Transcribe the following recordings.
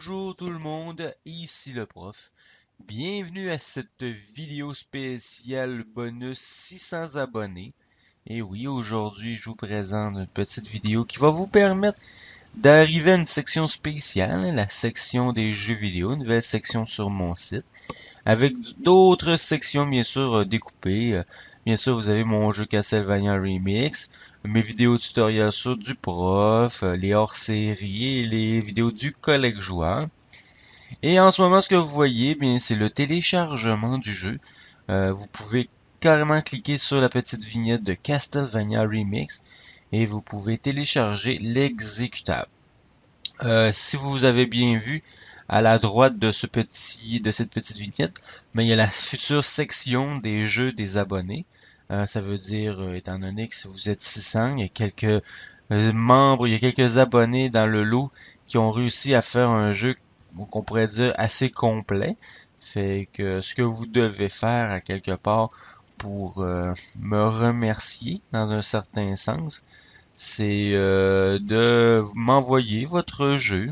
Bonjour tout le monde, ici le prof. Bienvenue à cette vidéo spéciale bonus 600 abonnés. Et oui, aujourd'hui je vous présente une petite vidéo qui va vous permettre d'arriver à une section spéciale, la section des jeux vidéo, une nouvelle section sur mon site, avec d'autres sections bien sûr découpées. Bien sûr, vous avez mon jeu Castlevania Remix, mes vidéos tutoriels sur du prof, les hors-séries et les vidéos du collègue joueur. Et en ce moment, ce que vous voyez, bien, c'est le téléchargement du jeu. Vous pouvez carrément cliquer sur la petite vignette de Castlevania Remix et vous pouvez télécharger l'exécutable. Si vous avez bien vu, à la droite de cette petite vignette, mais il y a la future section des jeux des abonnés. Ça veut dire, étant donné que si vous êtes 600, il y a quelques membres, il y a quelques abonnés dans le lot qui ont réussi à faire un jeu qu'on pourrait dire assez complet. Fait que ce que vous devez faire à quelque part pour me remercier dans un certain sens, c'est de m'envoyer votre jeu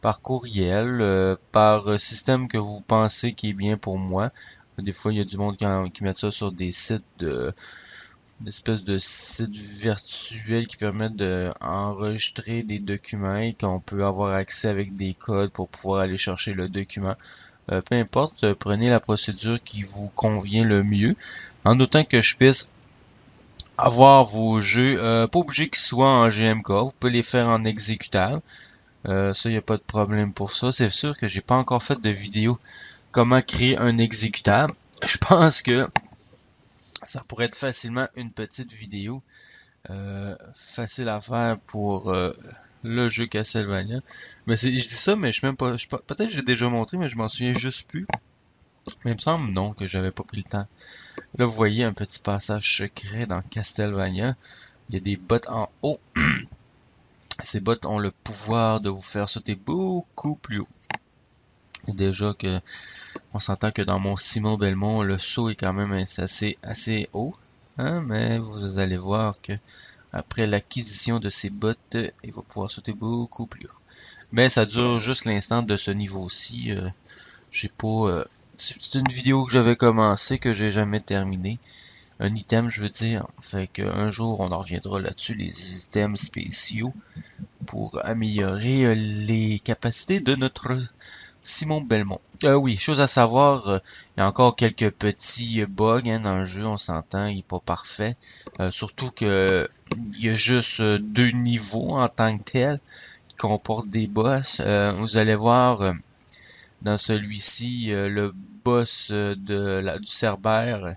par courriel, par système que vous pensez qui est bien pour moi. Des fois, il y a du monde qui met ça sur des sites d'espèces de sites virtuels qui permettent d'enregistrer des documents et qu'on peut avoir accès avec des codes pour pouvoir aller chercher le document. Peu importe, prenez la procédure qui vous convient le mieux, en autant que je puisse avoir vos jeux, pas obligé qu'ils soient en GMK, vous pouvez les faire en exécutable. Ça, y a pas de problème pour ça. C'est sûr que j'ai pas encore fait de vidéo comment créer un exécutable. Je pense que ça pourrait être facilement une petite vidéo facile à faire pour le jeu Castlevania. Mais je dis ça, mais je sais même pas. Peut-être que j'ai déjà montré, mais je m'en souviens juste plus. Mais il me semble non que j'avais pas pris le temps. Là, vous voyez un petit passage secret dans Castlevania. Il y a des bottes en haut. Ces bottes ont le pouvoir de vous faire sauter beaucoup plus haut. Déjà que on s'entend que dans mon Simon Belmont, le saut est quand même assez haut. Hein, mais vous allez voir que après l'acquisition de ces bottes, il va pouvoir sauter beaucoup plus haut. Mais ça dure juste l'instant de ce niveau-ci. J'ai pas. C'est une vidéo que j'avais commencé, que j'ai jamais terminé. Un item, je veux dire. Fait qu'un jour, on en reviendra là-dessus, les items spéciaux, pour améliorer les capacités de notre Simon Belmont. Oui, chose à savoir, il y a encore quelques petits bugs dans le jeu, on s'entend, il est pas parfait. Surtout que il y a juste deux niveaux en tant que tel qui comportent des boss. Vous allez voir dans celui-ci, le boss du Cerbère,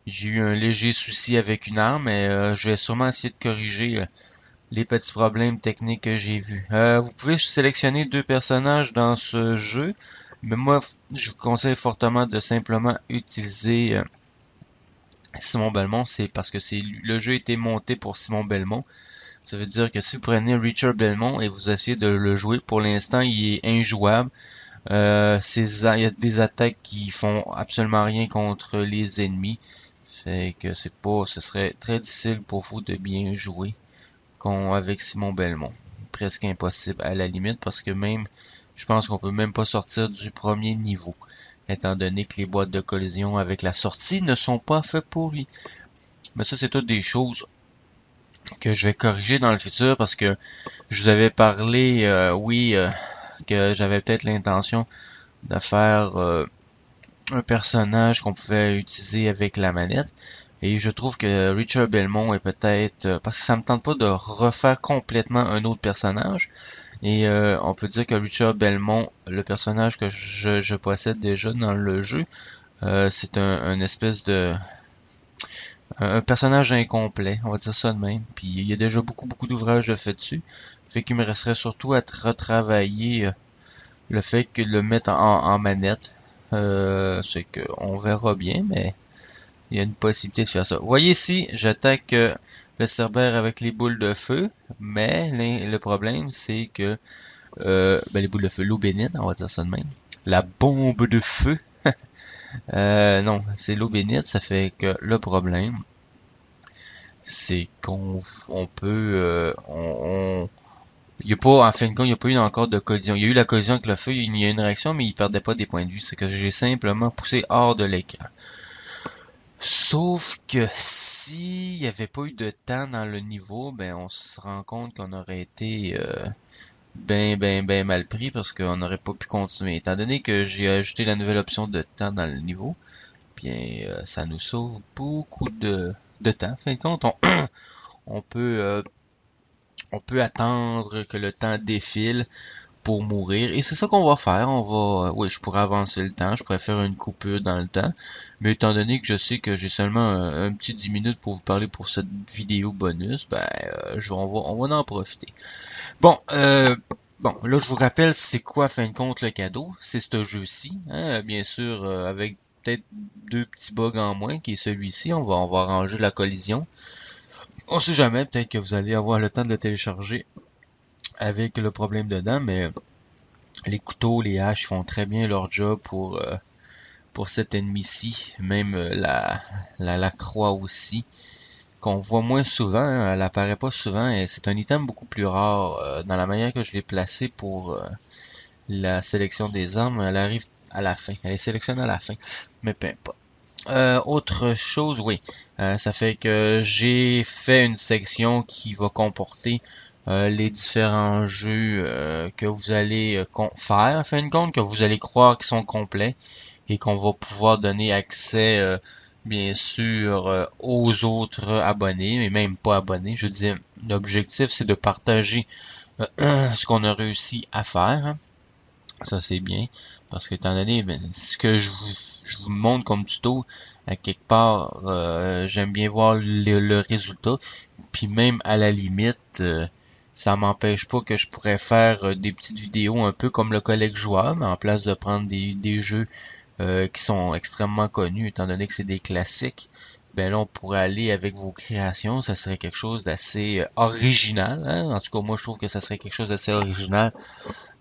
j'ai eu un léger souci avec une arme, et je vais sûrement essayer de corriger les petits problèmes techniques que j'ai vus. Vous pouvez sélectionner deux personnages dans ce jeu, mais moi, je vous conseille fortement de simplement utiliser Simon Belmont. C'est parce que le jeu a été monté pour Simon Belmont. Ça veut dire que si vous prenez Richard Belmont et vous essayez de le jouer, pour l'instant, il est injouable. Il y a des attaques qui font absolument rien contre les ennemis. Fait que ce serait très difficile pour vous de bien jouer avec Simon Belmont. Presque impossible à la limite parce que même, je pense qu'on peut même pas sortir du premier niveau, étant donné que les boîtes de collision avec la sortie ne sont pas faites pour lui. Mais ça, c'est toutes des choses que je vais corriger dans le futur parce que je vous avais parlé, que j'avais peut-être l'intention de faire un personnage qu'on pouvait utiliser avec la manette. Et je trouve que Richard Belmont est peut-être... parce que ça me tente pas de refaire complètement un autre personnage. Et on peut dire que Richard Belmont, le personnage que je possède déjà dans le jeu, c'est un espèce de... un personnage incomplet, on va dire ça de même. Puis il y a déjà beaucoup d'ouvrages de fait dessus. Fait qu'il me resterait surtout à retravailler le fait que le mettre en manette. C'est que on verra bien, mais il y a une possibilité de faire ça. Vous voyez ici, j'attaque le Cerbère avec les boules de feu, mais le problème c'est que les boules de feu, l'eau bénite, on va dire ça de même. La bombe de feu. Non, c'est l'eau bénite, ça fait que le problème, c'est qu'on peut Il y a pas, en fin de compte, il n'y a pas eu encore de collision. Il y a eu la collision avec le feu, il y a eu une réaction, mais il perdait pas des points de vue. C'est que j'ai simplement poussé hors de l'écran. Sauf que s'il n'y avait pas eu de temps dans le niveau, ben on se rend compte qu'on aurait été ben mal pris parce qu'on n'aurait pas pu continuer. Étant donné que j'ai ajouté la nouvelle option de temps dans le niveau, bien ça nous sauve beaucoup de temps. En fin de compte, on peut on peut attendre que le temps défile pour mourir. Et c'est ça qu'on va faire. Oui, je pourrais avancer le temps, je pourrais faire une coupure dans le temps. Mais étant donné que je sais que j'ai seulement un petit 10 minutes pour vous parler pour cette vidéo bonus, ben, on va en profiter. Bon, là, je vous rappelle, c'est quoi, fin de compte, le cadeau? C'est ce jeu-ci, hein, bien sûr, avec peut-être deux petits bugs en moins, qui est celui-ci. On va arranger la collision. On sait jamais, peut-être que vous allez avoir le temps de le télécharger avec le problème dedans, mais les couteaux, les haches font très bien leur job pour cet ennemi-ci. Même la croix aussi, qu'on voit moins souvent, hein, elle apparaît pas souvent et c'est un item beaucoup plus rare. Dans la manière que je l'ai placé pour la sélection des armes, elle arrive à la fin. Elle est sélectionnée à la fin, mais peu importe. Autre chose, oui, ça fait que j'ai fait une section qui va comporter les différents jeux que vous allez faire, en fin de compte, que vous allez croire qu'ils sont complets et qu'on va pouvoir donner accès, bien sûr, aux autres abonnés, et même pas abonnés. Je veux dire, l'objectif, c'est de partager ce qu'on a réussi à faire, hein. Ça, c'est bien. Parce que, étant donné, ben, ce que je vous montre comme tuto, à quelque part, j'aime bien voir le résultat. Puis même à la limite, ça m'empêche pas que je pourrais faire des petites vidéos un peu comme le collègue joueur, mais en place de prendre des jeux qui sont extrêmement connus, étant donné que c'est des classiques, ben là, on pourrait aller avec vos créations. Ça serait quelque chose d'assez original, hein? En tout cas, moi, je trouve que ça serait quelque chose d'assez original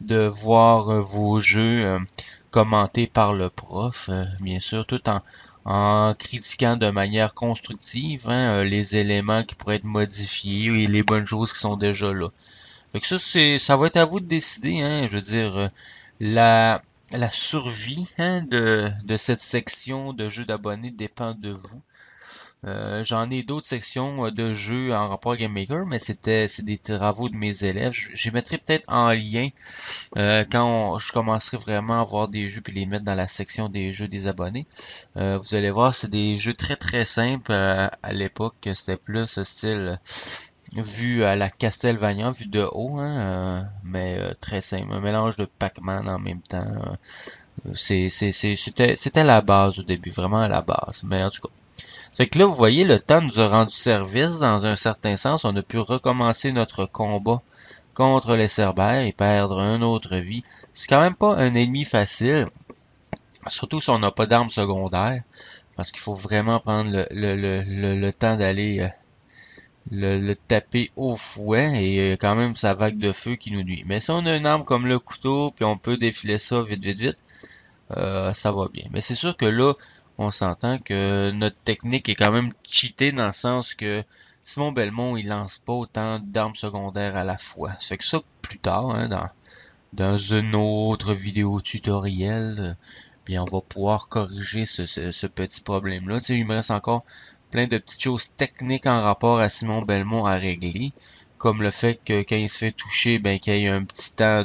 de voir vos jeux commentés par le prof, bien sûr, tout en critiquant de manière constructive, hein, les éléments qui pourraient être modifiés et les bonnes choses qui sont déjà là. Fait que ça va être à vous de décider, hein, je veux dire, la, la survie, hein, de cette section de jeux d'abonnés dépend de vous. J'en ai d'autres sections de jeux en rapport avec Game Maker, mais c'est des travaux de mes élèves. Je mettrai peut-être en lien quand je commencerai vraiment à avoir des jeux puis les mettre dans la section des jeux des abonnés. Vous allez voir, c'est des jeux très très simples. À l'époque, c'était plus ce style vu à la Castlevania, vu de haut, hein, mais très simple. Un mélange de Pac-Man en même temps. C'était la base au début, vraiment à la base. Mais en tout cas. Fait que là, vous voyez, le temps nous a rendu service dans un certain sens. On a pu recommencer notre combat contre les Cerbères et perdre une autre vie. C'est quand même pas un ennemi facile, surtout si on n'a pas d'armes secondaires, parce qu'il faut vraiment prendre le temps d'aller le taper au fouet et quand même sa vague de feu qui nous nuit. Mais si on a une arme comme le couteau, puis on peut défiler ça vite, ça va bien. Mais c'est sûr que là, on s'entend que notre technique est quand même cheatée dans le sens que Simon Belmont, il lance pas autant d'armes secondaires à la fois. Ça fait que ça, plus tard, hein, dans une autre vidéo tutoriel, bien, on va pouvoir corriger ce petit problème-là. Tu sais, il me reste encore plein de petites choses techniques en rapport à Simon Belmont à régler, comme le fait que quand il se fait toucher, ben, qu'il y ait un petit temps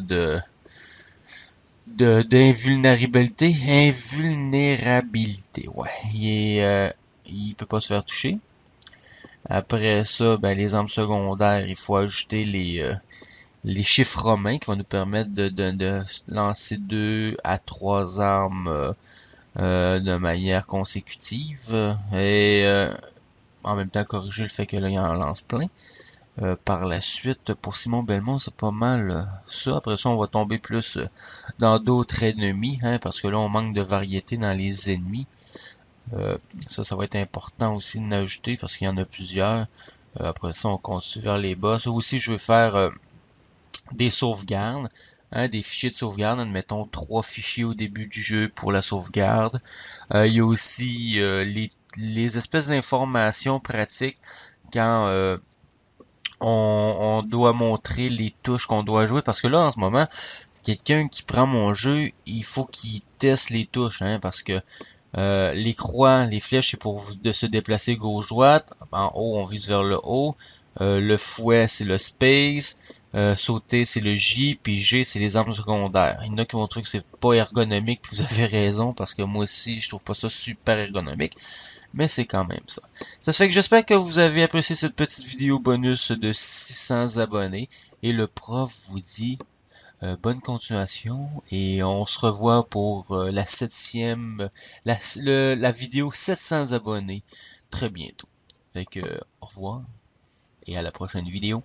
invulnérabilité, ouais. Il peut pas se faire toucher. Après ça, ben, les armes secondaires, il faut ajouter les chiffres romains qui vont nous permettre de lancer 2 à 3 armes de manière consécutive et en même temps corriger le fait que là, il en lance plein. Par la suite, pour Simon Belmont, c'est pas mal ça. Après ça, on va tomber plus dans d'autres ennemis, hein, parce que là, on manque de variété dans les ennemis. Ça va être important aussi de l'ajouter parce qu'il y en a plusieurs. Après ça, on continue vers les boss. Aussi, je veux faire des sauvegardes, hein, des fichiers de sauvegarde. Admettons 3 fichiers au début du jeu pour la sauvegarde. Il y a aussi les espèces d'informations pratiques quand on doit montrer les touches qu'on doit jouer parce que là en ce moment quelqu'un qui prend mon jeu, il faut qu'il teste les touches, hein, parce que les croix, les flèches, c'est pour de se déplacer gauche-droite. En haut, on vise vers le haut. Le fouet, c'est le space. Sauter, c'est le J. Puis G, c'est les armes secondaires. Il y en a qui vont trouver que c'est pas ergonomique. Puis vous avez raison, parce que moi aussi, je trouve pas ça super ergonomique. Mais c'est quand même ça. Ça fait que j'espère que vous avez apprécié cette petite vidéo bonus de 600 abonnés. Et le prof vous dit bonne continuation et on se revoit pour la septième, la vidéo 700 abonnés très bientôt. Fait que au revoir et à la prochaine vidéo.